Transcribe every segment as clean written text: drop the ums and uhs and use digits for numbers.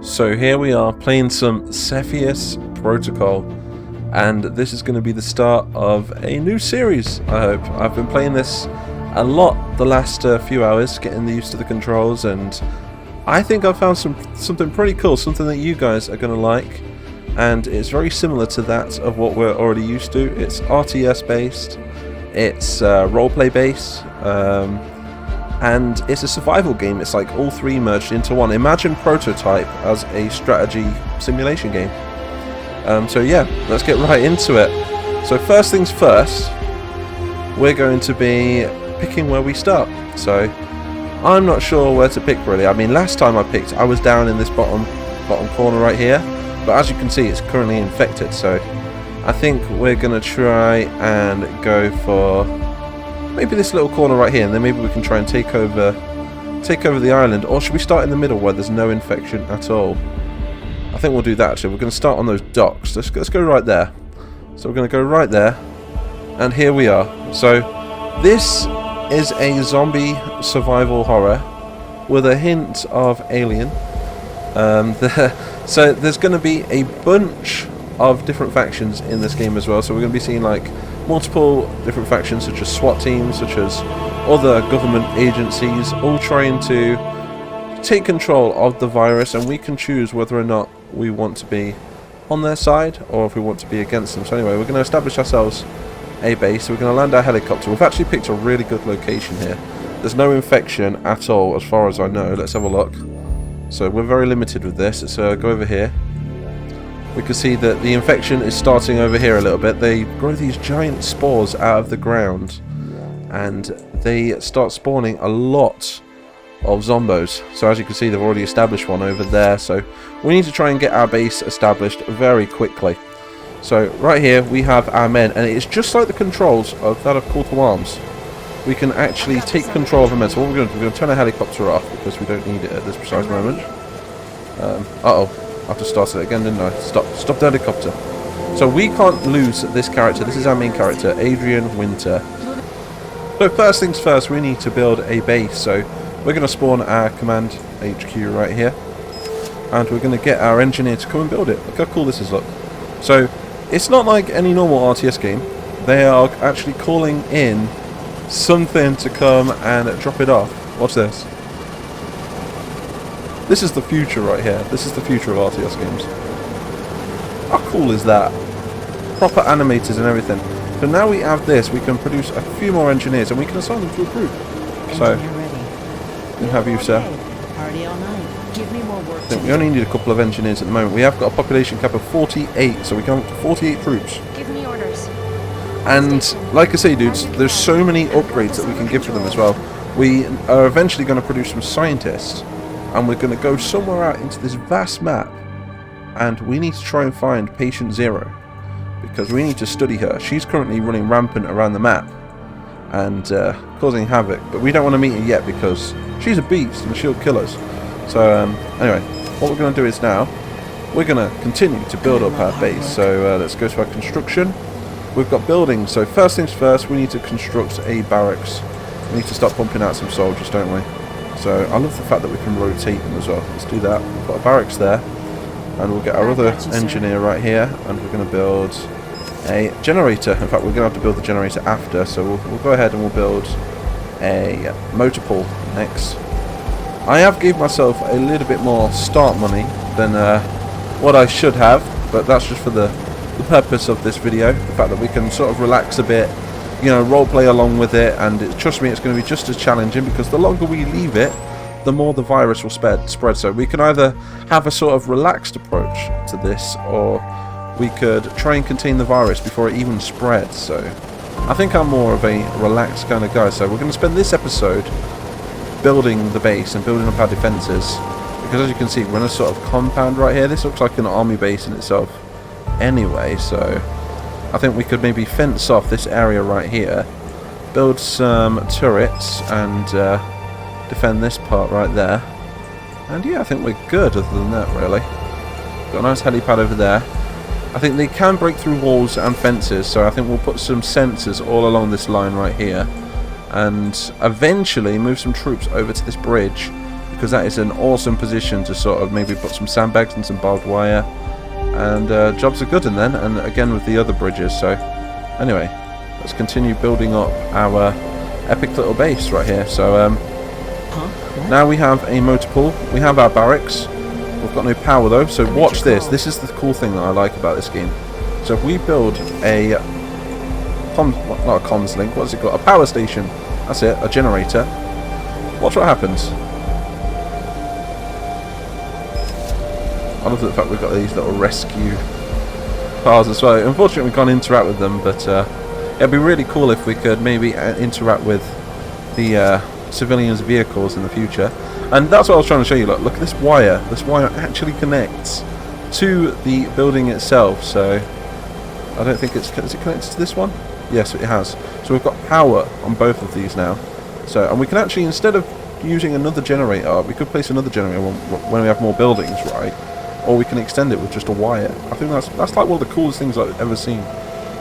So here we are playing some Cepheus Protocol, and this is going to be the start of a new series, I hope. I've been playing this a lot the last few hours, getting used to the controls, and I think I've found something pretty cool, something that you guys are going to like, and it's very similar to that of what we're already used to. It's RTS based, it's roleplay based, and it's a survival game. It's like all three merged into one. Imagine Prototype as a strategy simulation game. So yeah, let's get right into it. So first things first, we're going to be picking where we start. So I'm not sure where to pick really. I mean, last time I was down in this bottom corner right here, but as you can see it's currently infected, so I think we're gonna try and go for maybe this little corner right here, and then maybe we can try and take over the island. Or should we start in the middle where there's no infection at all? I think we'll do that actually. We're going to start on those docks. Let's go right there. So we're going to go right there, and here we are. So this is a zombie survival horror with a hint of Alien. So there's going to be a bunch of different factions in this game as well. So we're going to be seeing like multiple different factions, such as SWAT teams, such as other government agencies, all trying to take control of the virus, and we can choose whether or not we want to be on their side or if we want to be against them. So anyway, we're going to establish ourselves a base. We're going to land our helicopter. We've actually picked a really good location here. There's no infection at all as far as I know. Let's have a look. So we're very limited with this. Let's go over here. We can see that the infection is starting over here a little bit. They grow these giant spores out of the ground, and they start spawning a lot of zombos. So as you can see, they've already established one over there. So we need to try and get our base established very quickly. So right here we have our men, and it's just like the controls of that of Call to Arms. We can actually take control of the men. So what we're going to do, we're going to turn our helicopter off because we don't need it at this precise moment. Uh-oh. I have to start it again, didn't I? Stop the helicopter. So we can't lose this character. This is our main character, Adrian Winter. So first things first, we need to build a base. So we're going to spawn our command HQ right here, and we're going to get our engineer to come and build it. Look how cool this is, look. So it's not like any normal RTS game. They are actually calling in something to come and drop it off. Watch this. This is the future right here. This is the future of RTS games. How cool is that? Proper animators and everything. So now we have this, we can produce a few more engineers, and we can assign them to a group. So, we can have you, sir. Party all night. Give me more work. I think we only need a couple of engineers at the moment. We have got a population cap of 48, so we can have up to 48 troops. Give me orders. And, like I say, dudes, there's so many upgrades that we can give to them as well. We are eventually going to produce some scientists, and we're going to go somewhere out into this vast map, and we need to try and find Patient Zero, because we need to study her. She's currently running rampant around the map and causing havoc, but we don't want to meet her yet because she's a beast and she'll kill us. So anyway, what we're going to do is now we're going to continue to build up our base. So let's go to our construction. We've got buildings, so first things first, we need to construct a barracks. We need to start pumping out some soldiers, don't we? So I love the fact that we can rotate them as well. Let's do that. We've got a barracks there, and we'll get our other engineer right here, and we're going to build a generator. In fact, we're going to have to build the generator after, so we'll go ahead and we'll build a motor pool next. I have given myself a little bit more start money than what I should have, but that's just for the purpose of this video. The fact that we can sort of relax a bit, you know, role play along with it, and trust me, it's going to be just as challenging, because the longer we leave it, the more the virus will spread. So we can either have a sort of relaxed approach to this, or we could try and contain the virus before it even spreads. So I think I'm more of a relaxed kind of guy. So we're going to spend this episode building the base and building up our defences, because as you can see, we're in a sort of compound right here. This looks like an army base in itself anyway, so I think we could maybe fence off this area right here, build some turrets, and defend this part right there. And yeah, I think we're good other than that, really. Got a nice helipad over there. I think they can break through walls and fences, so I think we'll put some sensors all along this line right here, and eventually move some troops over to this bridge, because that is an awesome position to sort of maybe put some sandbags and some barbed wire, and jobs are good. And then, and again with the other bridges. So anyway, let's continue building up our epic little base right here. So now we have a motor pool, we have our barracks. We've got no power though, so watch this. This is the cool thing that I like about this game. So if we build a not a comms link, what's it called? A power station. That's it, a generator. Watch what happens. I love the fact we've got these little rescue cars as well. Unfortunately we can't interact with them, but it'd be really cool if we could maybe interact with the civilians' vehicles in the future. And that's what I was trying to show you. Look at this wire. This wire actually connects to the building itself. So I don't think it's... Is it connected to this one? Yes, it has. So we've got power on both of these now. So, and we can actually, instead of using another generator, we could place another generator when we have more buildings, right? Or we can extend it with just a wire. I think that's like one of the coolest things I've ever seen.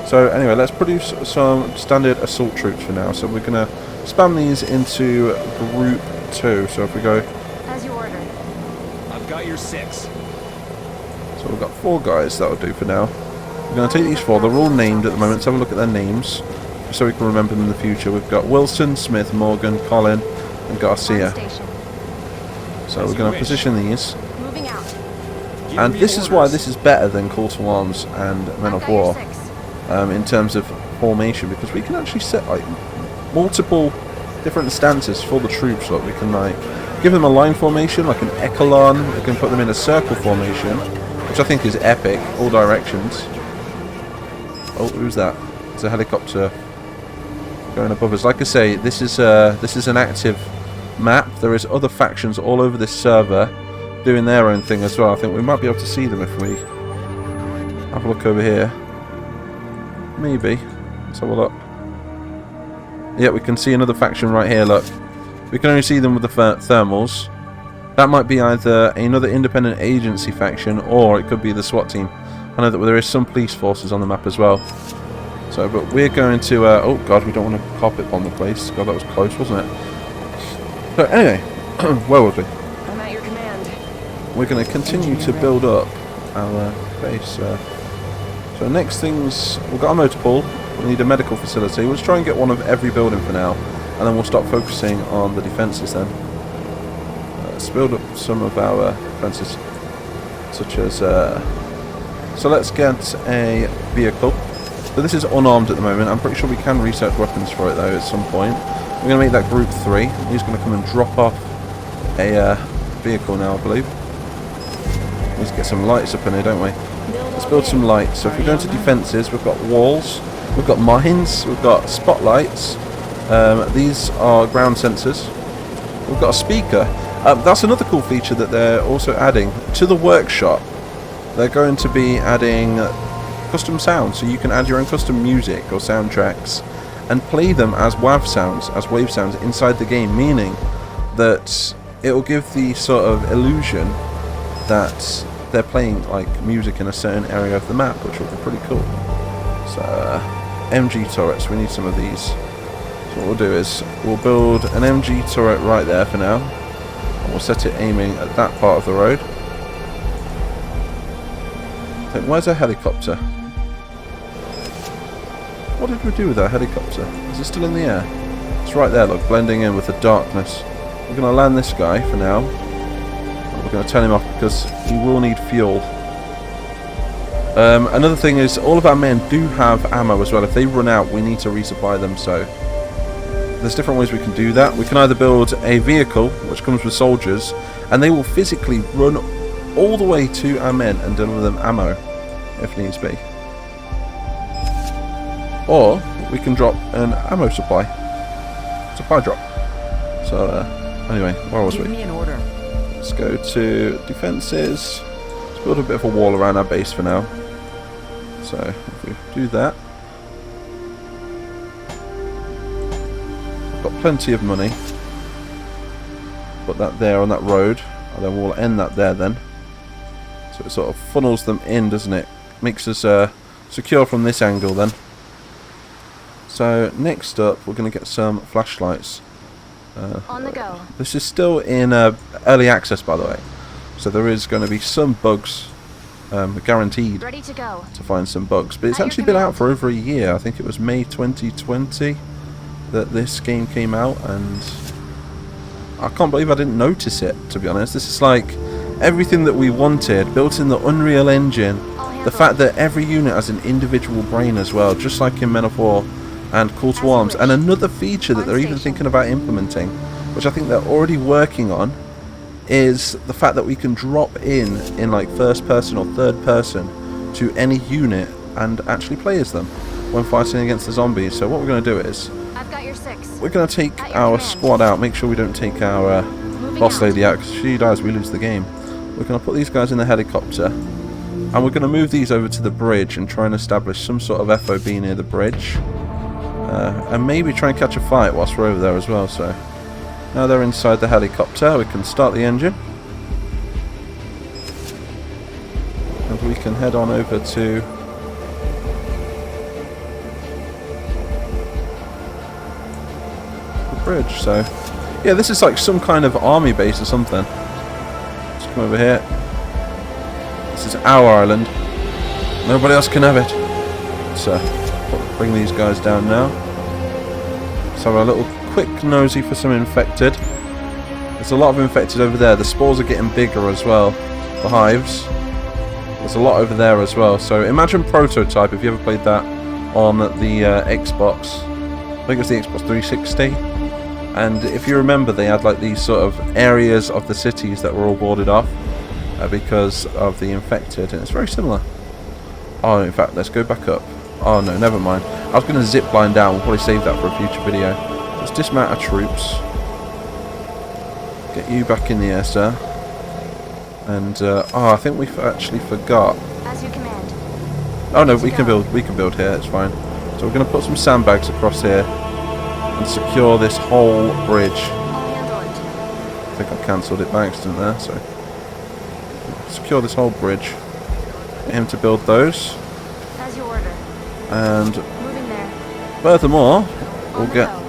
So anyway, let's produce some standard assault troops for now. So we're going to spam these into group 2. So if we go... As you ordered. I've got your 6. So we've got 4 guys, that'll do for now. We're going to take these 4. They're all named at the moment. Let's have a look at their names so we can remember them in the future. We've got Wilson, Smith, Morgan, Colin and Garcia. So we're going to position these. Moving out. And this is why this is better than Call to Arms and Men of War in terms of formation, because we can actually set like multiple different stances for the troops. Look, we can like give them a line formation, like an echelon. We can put them in a circle formation, which I think is epic, all directions. Oh, who's that? It's a helicopter going above us. Like I say, this is an active map. There is other factions all over this server doing their own thing as well. I think we might be able to see them if we have a look over here. Maybe. Let's have a look. Yeah, we can see another faction right here. Look, we can only see them with the thermals. That might be either another independent agency faction, or it could be the SWAT team. I know that there is some police forces on the map as well. So, but we're going to... oh god, we don't want to carpet bomb the place. God, that was close, wasn't it? So anyway, where was we? I'm at your command. We're going to continue to build up our base. So next things, we've got a motor pool. We need a medical facility. We'll just try and get one of every building for now, and then we'll start focusing on the defences then. Let's build up some of our defences, such as... so let's get a vehicle. So this is unarmed at the moment. I'm pretty sure we can research weapons for it though at some point. We're going to make that group 3. He's going to come and drop off a vehicle now, I believe. Let's get some lights up in here, don't we? Let's build some lights. So if we go into defences, we've got walls, we've got mines, we've got spotlights. These are ground sensors. We've got a speaker. That's another cool feature that they're also adding to the workshop. They're going to be adding custom sounds, so you can add your own custom music or soundtracks and play them as WAV sounds, as wave sounds inside the game, meaning that it will give the sort of illusion that they're playing like music in a certain area of the map, which will be pretty cool. So MG turrets, we need some of these. So what we'll do is we'll build an MG turret right there for now, and we'll set it aiming at that part of the road. Then where's our helicopter? What did we do with our helicopter? Is it still in the air? It's right there, look, blending in with the darkness. We're going to land this guy for now. We're going to turn him off because he will need fuel. Another thing is all of our men do have ammo as well. If they run out, we need to resupply them. So there's different ways we can do that. We can either build a vehicle which comes with soldiers, and they will physically run all the way to our men and deliver them ammo if needs be. Or we can drop an ammo supply drop. So anyway, where was we? Give me an order. Let's go to defences. Let's build a bit of a wall around our base for now. So if we do that, we've got plenty of money. Put that there on that road, and then we'll end that there then. So it sort of funnels them in, doesn't it? Makes us secure from this angle then. So next up, we're going to get some flashlights. On the go. This is still in early access, by the way, so there is going to be some bugs, guaranteed Ready to go. to find some bugs. But it's At your actually been out command. for over a year. I think it was May 2020 that this game came out, and I can't believe I didn't notice it, to be honest. This is like everything that we wanted, built in the Unreal Engine. The fact that every unit has an individual brain as well, just like in Men of War and Call to Arms. And another feature that they're even thinking about implementing, which I think they're already working on, is the fact that we can drop in like first person or third person to any unit and actually play as them when fighting against the zombies. So what we're going to do is I've got your 6. we're going to take At your our command. squad out, make sure we don't take our Moving boss out. lady out, because if she dies we lose the game. We're going to put these guys in the helicopter, and we're going to move these over to the bridge and try and establish some sort of FOB near the bridge, and maybe try and catch a fight whilst we're over there as well. So now they're inside the helicopter, we can start the engine and we can head on over to the bridge. So yeah, this is like some kind of army base or something. Let's come over here. This is our island. Nobody else can have it. So bring these guys down now. Let's have a little quick nosy for some infected. There's a lot of infected over there. The spores are getting bigger as well. The hives. There's a lot over there as well. So imagine Prototype, if you ever played that on the Xbox. I think it was the Xbox 360. And if you remember, they had like these sort of areas of the cities that were all boarded off because of the infected, and it's very similar. Oh, in fact, let's go back up. Oh no, never mind. I was going to zip line down. We'll probably save that for a future video. Let's dismount our troops. Get you back in the air, sir. And oh, I think we actually forgot. As you command. Oh no, we can build. We can build here. It's fine. So we're going to put some sandbags across here and secure this whole bridge. I'll handle it. I think I cancelled it by accident there. So secure this whole bridge. Get him to build those. As you order. And Moving there. furthermore, we'll On the get go.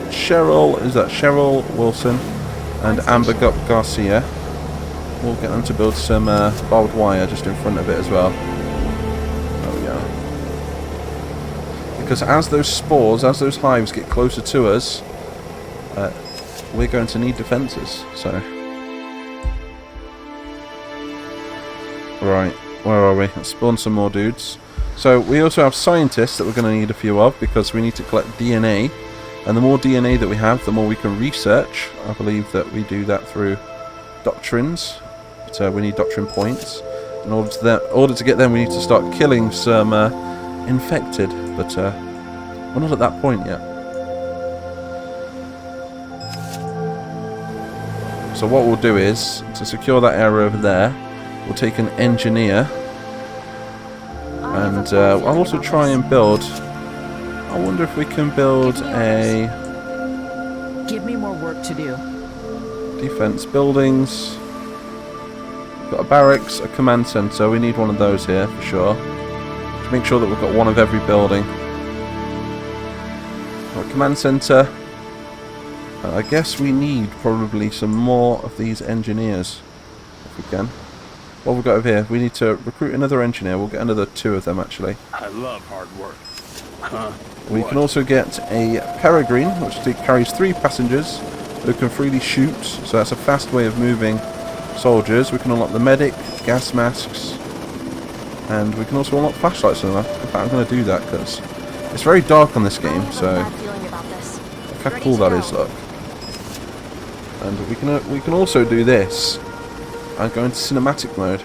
Cheryl. Is that Cheryl Wilson and Amber Garcia? We'll get them to build some barbed wire just in front of it as well. There we go. Because as those spores, as those hives get closer to us, we're going to need defences. So, right, where are we? Let's spawn some more dudes. So we also have scientists that we're going to need a few of, because we need to collect DNA, and the more DNA that we have, the more we can research. I believe that we do that through doctrines. So we need doctrine points. In order to get them, we need to start killing some infected, but we're not at that point yet. So what we'll do is, to secure that area over there, we'll take an engineer, and I'll also try and build. I wonder if we can build a Give me more work to do. defense buildings. Got a barracks, a command center. We need one of those here for sure. To make sure that we've got one of every building. Got a command center. I guess we need probably some more of these engineers, if we can. What have we got over here? We need to recruit another engineer. We'll get another 2 of them actually. I love hard work. We can also get a peregrine, which carries 3 passengers who can freely shoot. So that's a fast way of moving soldiers. We can unlock the medic, gas masks, and we can also unlock flashlights in that. In fact, I'm going to do that because it's very dark on this game, I so have a bad feeling about this. look how Ready cool to that go. is, look. And we can also do this and go into cinematic mode.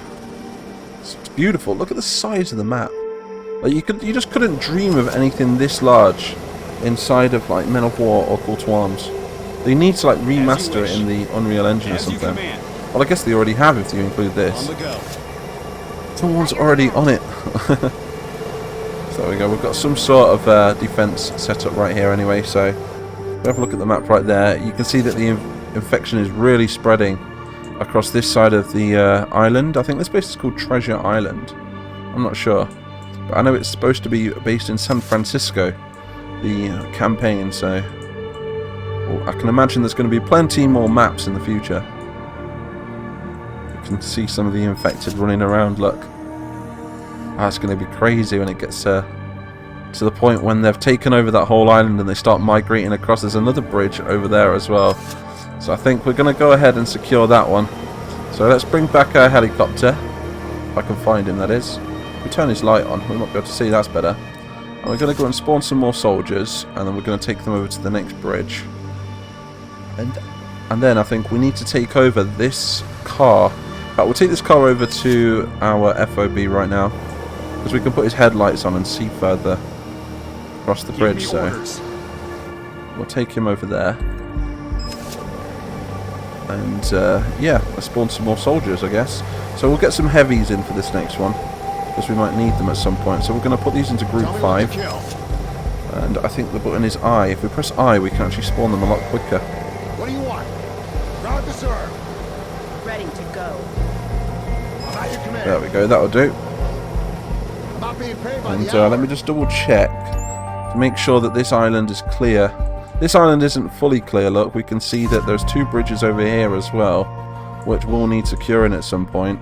It's beautiful. Look at the size of the map. Like you just couldn't dream of anything this large inside of like Men of War or Call to Arms. They need to like remaster it in the Unreal Engine or As you something. command. Well, I guess they already have if you include On this. the go. Someone's already on it. So there we go. We've got some sort of defense set up right here anyway. So if we have a look at the map right there, you can see that the infection is really spreading across this side of the island. I think this place is called Treasure Island. I'm not sure, but I know it's supposed to be based in San Francisco, the campaign. So I can imagine there's going to be plenty more maps in the future. You can see some of the infected running around, look. That's going to be crazy when it gets to the point when they've taken over that whole island and they start migrating across. There's another bridge over there as well. So I think we're going to go ahead and secure that one. So let's bring back our helicopter. If I can find him, that is. If we turn his light on, we might be able to see. That's better. And we're going to go and spawn some more soldiers, and then we're going to take them over to the next bridge. And then I think we need to take over this car. In fact, we'll take this car over to our FOB right now, because we can put his headlights on and see further across the bridge. So we'll take him over there. And yeah, let's spawn some more soldiers, I guess. So we'll get some heavies in for this next one, because we might need them at some point. So we're going to put these into group 5. And I think the button is I. If we press I, we can actually spawn them a lot quicker. What do you want? Route to serve. Ready to go. About your command. There we go, that'll do. About being paid by And the hour. let me just double check to make sure that this island is clear. This island isn't fully clear, look. We can see that there's 2 bridges over here as well, which we'll need securing at some point.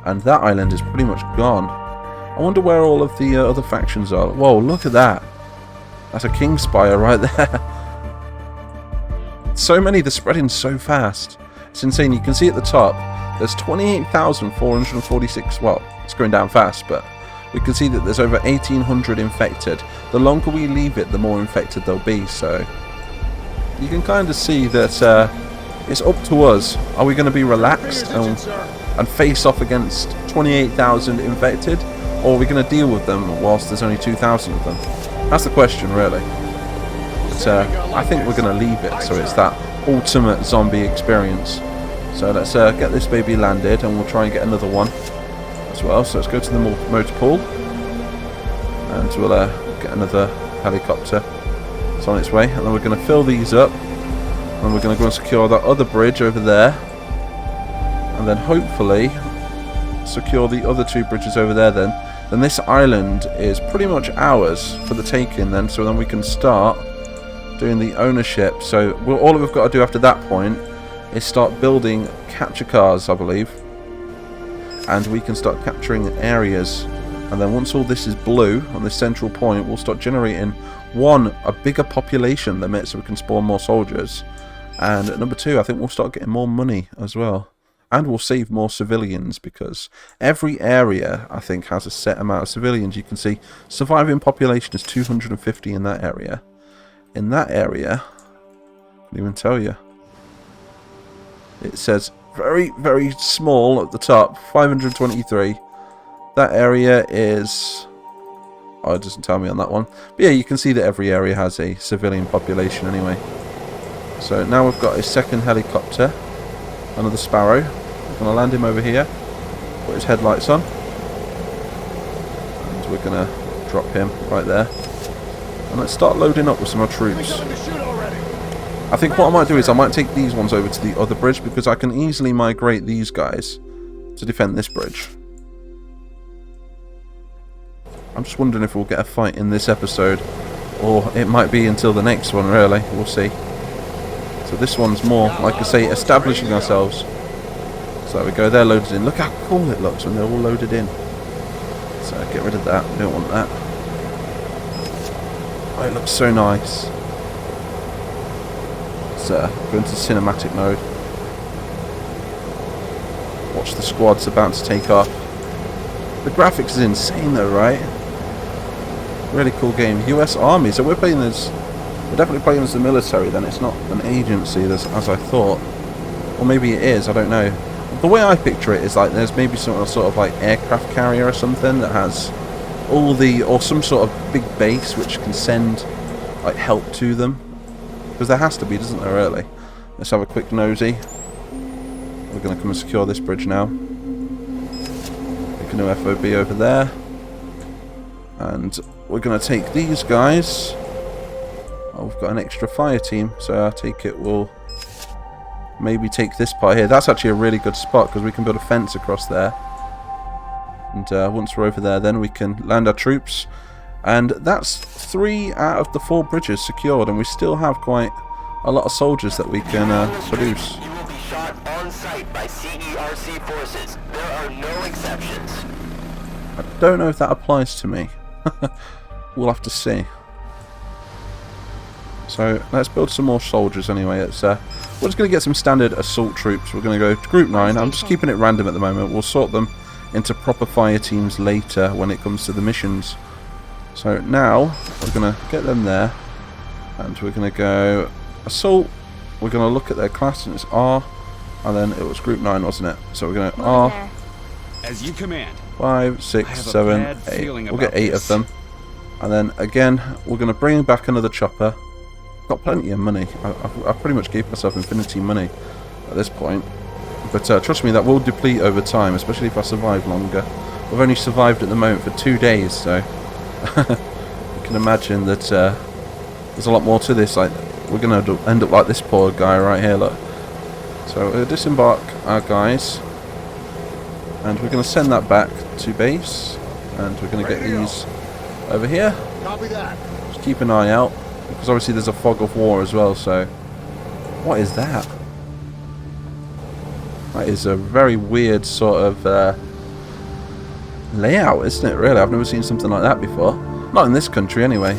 And that island is pretty much gone. I wonder where all of the other factions are. Whoa, look at that. That's a King Spire right there. So many, they're spreading so fast. It's insane. You can see at the top, there's 28,446. Well, it's going down fast, but we can see that there's over 1,800 infected. The longer we leave it, the more infected there'll be. So you can kind of see that it's up to us. Are we going to be relaxed and face off against 28,000 infected, or are we going to deal with them whilst there's only 2,000 of them? That's the question, really. But I think we're going to leave it, so it's that ultimate zombie experience. So let's get this baby landed, and we'll try and get another one as well. So let's go to the motor pool, and we'll get another helicopter. It's on its way, and then we're going to fill these up, and we're going to go and secure that other bridge over there, and then hopefully secure the other 2 bridges over there. Then this island is pretty much ours for the taking. Then so then we can start doing the ownership. So all we've got to do after that point is start building capture cars, I believe, and we can start capturing areas. And then once all this is blue on this central point, we'll start generating a bigger population limit so we can spawn more soldiers, and number 2, I think we'll start getting more money as well, and we'll save more civilians, because every area I think has a set amount of civilians. You can see surviving population is 250 in that area. In that area, I can't even tell you. It says very, very small at the top, 523. That area is... oh, it doesn't tell me on that one. But yeah, you can see that every area has a civilian population anyway. So now we've got a second helicopter. Another Sparrow. We're going to land him over here. Put his headlights on. And we're going to drop him right there. And let's start loading up with some more troops. I think what I might do is I might take these ones over to the other bridge, because I can easily migrate these guys to defend this bridge. I'm just wondering if we'll get a fight in this episode, or it might be until the next one, really. We'll see. So this one's more, like I say, establishing ourselves. So there we go, they're loaded in. Look how cool it looks when they're all loaded in. So get rid of that, we don't want that. Oh, it looks so nice. Let's go into cinematic mode. Watch the squads about to take off. The graphics is insane though, right? Really cool game. US Army. So we're definitely playing as the military then. It's not an agency as I thought. Or maybe it is, I don't know. The way I picture it is like there's maybe some sort of like aircraft carrier or something that has or some sort of big base which can send like help to them. Because there has to be, doesn't there, really? Let's have a quick nosy. We're going to come and secure this bridge now. Make a new FOB over there. And we're going to take these guys. Oh, we've got an extra fire team, so I take it we'll maybe take this part here. That's actually a really good spot because we can build a fence across there. And once we're over there, then we can land our troops. And that's 3 out of the 4 bridges secured, and we still have quite a lot of soldiers that we can produce. You will be shot on sight by CERC forces. There are no exceptions. I don't know if that applies to me. We'll have to see. So let's build some more soldiers anyway. We're just going to get some standard assault troops. We're going to go to group 9. I'm just keeping it random at the moment. We'll sort them into proper fire teams later when it comes to the missions. So now we're going to get them there. And we're going to go assault. We're going to look at their class, and it's R. And then it was group 9, wasn't it? So we're going to R. As you command. 5, 6, 7, 8. We'll get 8 of them. And then again, we're going to bring back another chopper. Got plenty of money. I pretty much gave myself infinity money at this point. But trust me, that will deplete over time, especially if I survive longer. I've only survived at the moment for 2 days, so you can imagine that there's a lot more to this. Like, we're going to end up like this poor guy right here, look. So we'll disembark our guys, and we're going to send that back to base, and we're going to get these over here. Copy that. Just keep an eye out, because obviously there's a fog of war as well. So what is that? That is a very weird sort of layout, isn't it, really? I've never seen something like that before. Not in this country anyway.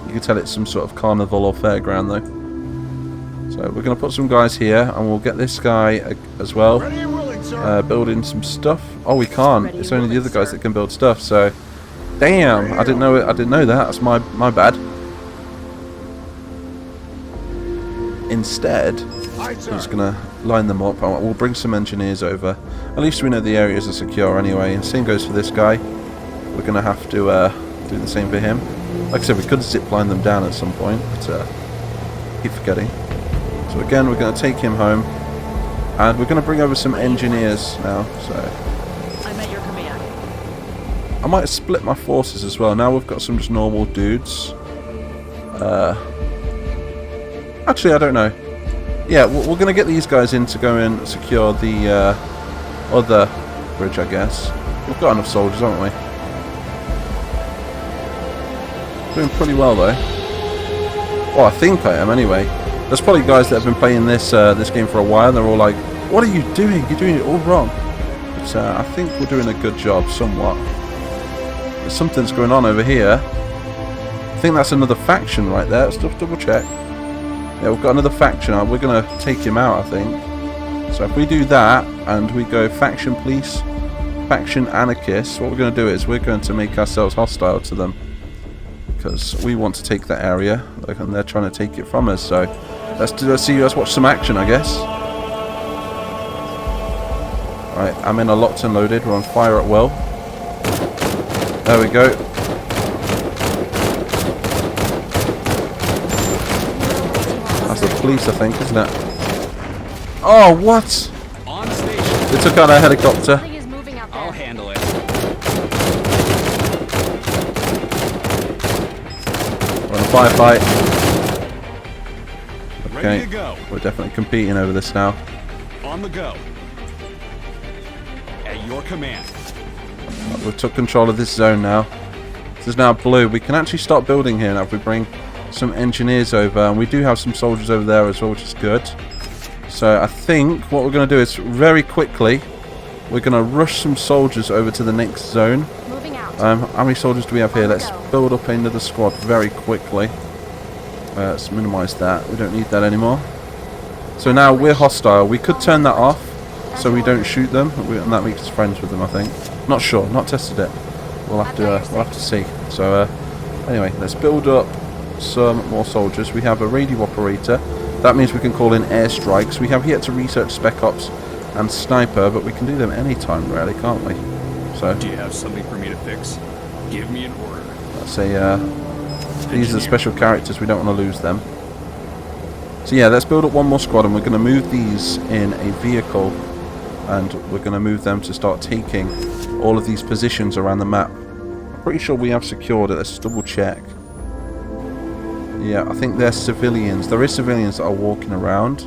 You can tell it's some sort of carnival or fairground though. So we're going to put some guys here, and we'll get this guy as well, Ready and willing, sir. building some stuff. Oh, we can't. It's only the other guys that can build stuff. So damn, I didn't know it. I didn't know that. That's my bad. Instead, Aye, I'm sir. just gonna line them up. We'll bring some engineers over. At least we know the areas are secure anyway. And same goes for this guy. We're gonna have to do the same for him. Like I said, we could zip line them down at some point, but keep forgetting. So again, we're gonna take him home, and we're gonna bring over some engineers now. So I'm at your command. I might split my forces as well. Now we've got some just normal dudes. Actually, I don't know. Yeah, we're going to get these guys in to go and secure the other bridge, I guess. We've got enough soldiers, haven't we? Doing pretty well, though. Well, I think I am, anyway. There's probably guys that have been playing this this game for a while, and they're all like, what are you doing? You're doing it all wrong. But I think we're doing a good job, somewhat. Something's going on over here. I think that's another faction right there. Let's just double check. Yeah, we've got another faction. We're going to take him out, I think. So if we do that, and we go faction police, faction anarchists, what we're going to do is we're going to make ourselves hostile to them. Because we want to take that area, and they're trying to take it from us. So let's watch some action, I guess. Right, I'm in a locked and loaded. We're on fire at will. There we go. That's the police, I think, isn't it? Oh, what? On station. They took out our helicopter. Something is moving out I'll there. handle it. We're on a firefight. Ready Okay, to go. we're definitely competing over this now. On the go. At your command. We took control of this zone now. This is now blue. We can actually start building here now if we bring some engineers over, and we do have some soldiers over there as well, which is good. So I think what we're going to do is very quickly we're going to rush some soldiers over to the next zone. Moving out. How many soldiers do we have here? Let's build up another squad very quickly. Let's minimize that. We don't need that anymore. So now we're hostile. We could turn that off so we don't shoot them, and that makes us friends with them, I think. Not sure. Not tested it. We'll have to see. So anyway, let's build up some more soldiers. We have a radio operator. That means we can call in airstrikes. We have yet to research Spec Ops and Sniper, but we can do them anytime, really, can't we? So Do you have something for me to fix? Give me an order. let's say these are the special characters. We don't want to lose them. So yeah, let's build up one more squad, and we're going to move these in a vehicle, and we're going to move them to start taking all of these positions around the map. I'm pretty sure we have secured it. Let's just double check. Yeah, I think they're civilians. There is civilians that are walking around,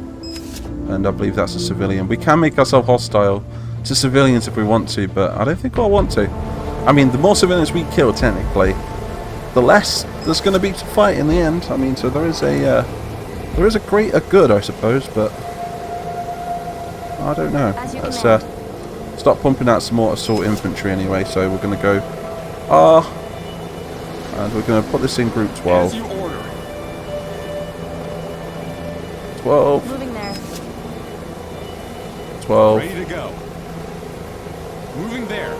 and I believe that's a civilian. We can make ourselves hostile to civilians if we want to, but I don't think I want to. I mean, the more civilians we kill, technically, the less there's going to be to fight in the end. I mean, so there is a There is a greater good, I suppose, but I don't know. As you Let's command. start pumping out some more assault infantry anyway. So we're going to go R, and we're going to put this in group As 12. you order. 12, Moving there. 12. Ready to go. Moving there.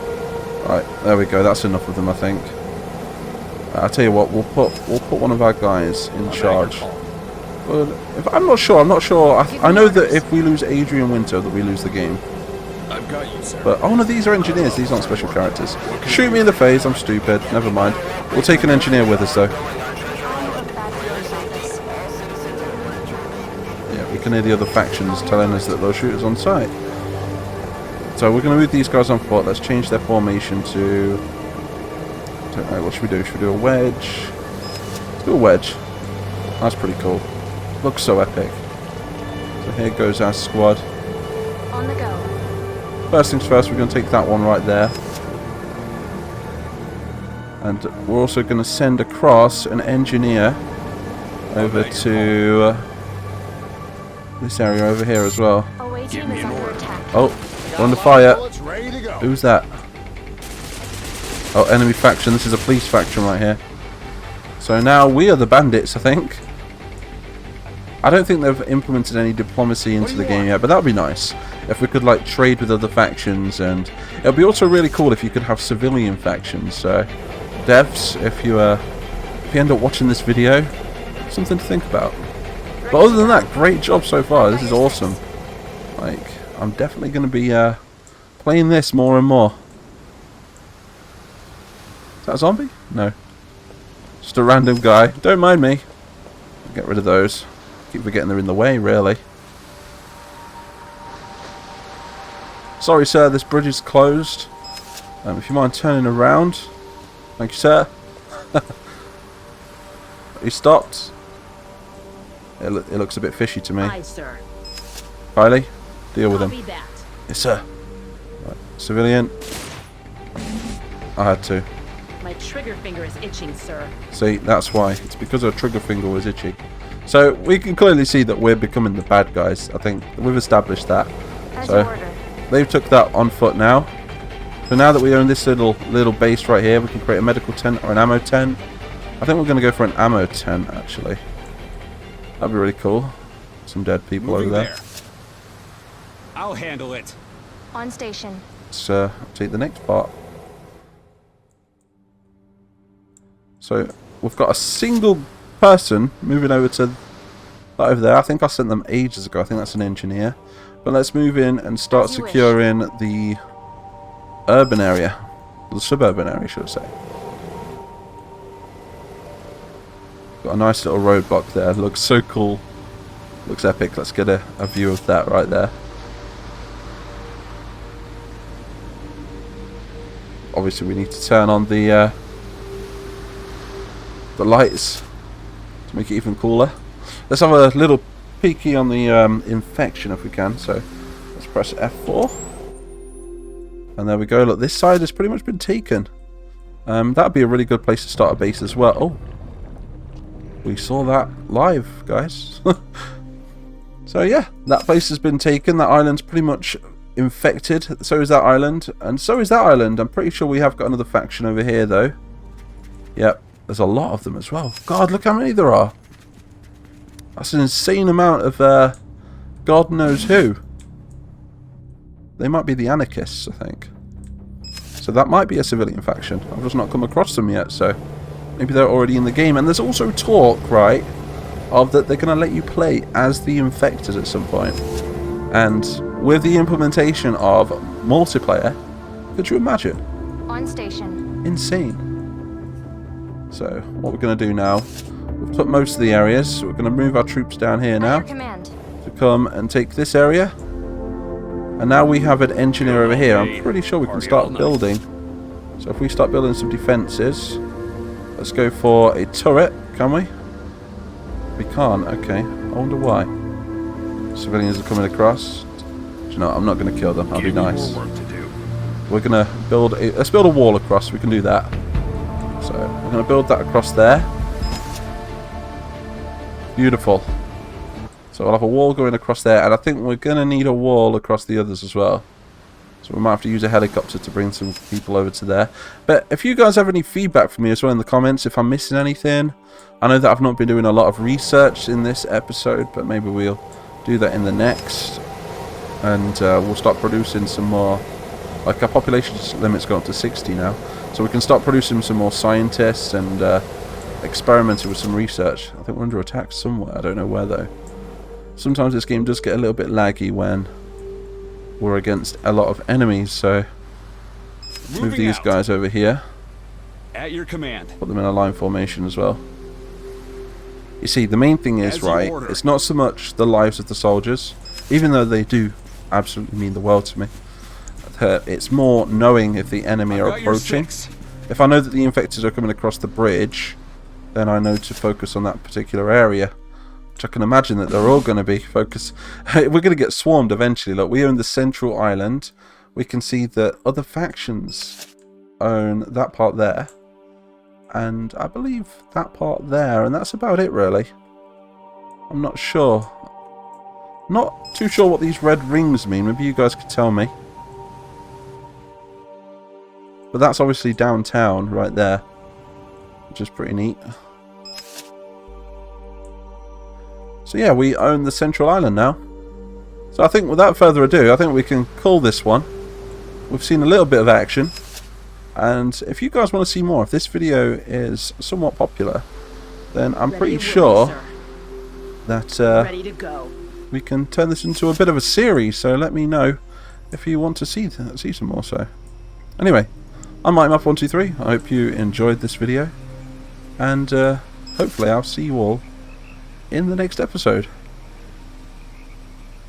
Right, there we go. That's enough of them, I think. I'll tell you what. We'll put one of our guys in charge. But I'm not sure. I know that if we lose Adrian Winter, that we lose the game. I've got you, sir. But oh no, these are engineers. These aren't special characters. Shoot me in the face. I'm stupid. Never mind. We'll take an engineer with us though. I have bad feelings about this. Yeah, we can hear the other factions telling us that those shooters on site. So we're going to move these guys on foot. Let's change their formation to... I don't know, what should we do? Should we do a wedge? Let's do a wedge. That's pretty cool. Looks so epic. So here goes our squad. On the go. First things first, we're going to take that one right there. And we're also going to send across an engineer over to this area over here as well. Away team me is an under order. attack. Oh, we're under fire. Bullets ready to go. Who's that? Oh, enemy faction. This is a police faction right here. So now we are the bandits, I think. I don't think they've implemented any diplomacy into the game yet, but that would be nice. If we could, like, trade with other factions, and it would be also really cool if you could have civilian factions. So, devs, if you end up watching this video, something to think about. But other than that, great job so far. This is awesome. Like, I'm definitely going to be playing this more and more. Is that a zombie? No. Just a random guy. Don't mind me. Get rid of those. Keep forgetting they're in the way, really. Sorry, sir, this bridge is closed. If you mind turning around. Thank you, sir. He stopped. It looks a bit fishy to me. Aye, sir. Riley, deal with him. Copy that. Yes, sir. Right. Civilian. I had to. My trigger finger is itching, sir. See, that's why. It's because our trigger finger was itchy. So, we can clearly see that we're becoming the bad guys. I think we've established that. As So, you order. they've took that on foot now. So now that we own this little base right here, we can create a medical tent or an ammo tent. I think we're going to go for an ammo tent, actually. That'd be really cool. Some dead people Moving over there. there. I'll handle it. On station. Let's take the next part. So we've got a single person moving over to that over there. I think I sent them ages ago. I think that's an engineer. But let's move in and start As you wish. securing the urban area. The suburban area, should I say. Got a nice little roadblock there. Looks so cool. Looks epic. Let's get a view of that right there. Obviously we need to turn on the lights to make it even cooler. Let's have a little peeky on the infection if we can. So let's press F4. And there we go. Look, this side has pretty much been taken. That'd be a really good place to start a base as well. Oh, we saw that live, guys. So yeah, that place has been taken. That island's pretty much infected. So is that island, and so is that island. I'm pretty sure we have got another faction over here, though. Yep, there's a lot of them as well. God, look how many there are. That's an insane amount of God knows who. They might be the anarchists, I think. So that might be a civilian faction. I've just not come across them yet, so maybe they're already in the game. And there's also talk, right, of that they're going to let you play as the infected at some point. And with the implementation of multiplayer, could you imagine? On station. Insane. So what we're going to do now, we've put most of the areas, so we're going to move our troops down here At now your command. to come and take this area. And now we have an engineer over here. I'm pretty sure we can start building. So if we start building some defences, let's go for a turret, can we? We can't, okay. I wonder why. Civilians are coming across. Do you know what? I'm not going to kill them. That'll be nice. More work to do. We're going to build let's build a wall across. We can do that. So we're going to build that across there. Beautiful. So we'll have a wall going across there, and I think we're going to need a wall across the others as well. So we might have to use a helicopter to bring some people over to there. But if you guys have any feedback for me as well in the comments, if I'm missing anything. I know that I've not been doing a lot of research in this episode, but maybe we'll do that in the next. And we'll start producing some more. Like, our population limit's gone up to 60 now. So we can start producing some more scientists and experimenting with some research. I think we're under attack somewhere. I don't know where though. Sometimes this game does get a little bit laggy when we're against a lot of enemies. So move these guys over here. At your command. Put them in a line formation as well. You see, the main thing is, right, it's not so much the lives of the soldiers, even though they do absolutely mean the world to me. It's more knowing if the enemy are approaching. If I know that the infectors are coming across the bridge, then I know to focus on that particular area. Which I can imagine that they're all going to be focused. We're going to get swarmed eventually. Look, we own the central island. We can see that other factions own that part there. And I believe that part there. And that's about it, really. I'm not sure. Not too sure what these red rings mean. Maybe you guys could tell me. But that's obviously downtown right there. Which is pretty neat. So yeah, we own the central island now. So I think without further ado, I think we can call this one. We've seen a little bit of action. And if you guys want to see more, if this video is somewhat popular, then I'm pretty sure that we can turn this into a bit of a series. So let me know if you want to see some more. So anyway, I'm MikeMuff123. I hope you enjoyed this video. And hopefully I'll see you all in the next episode.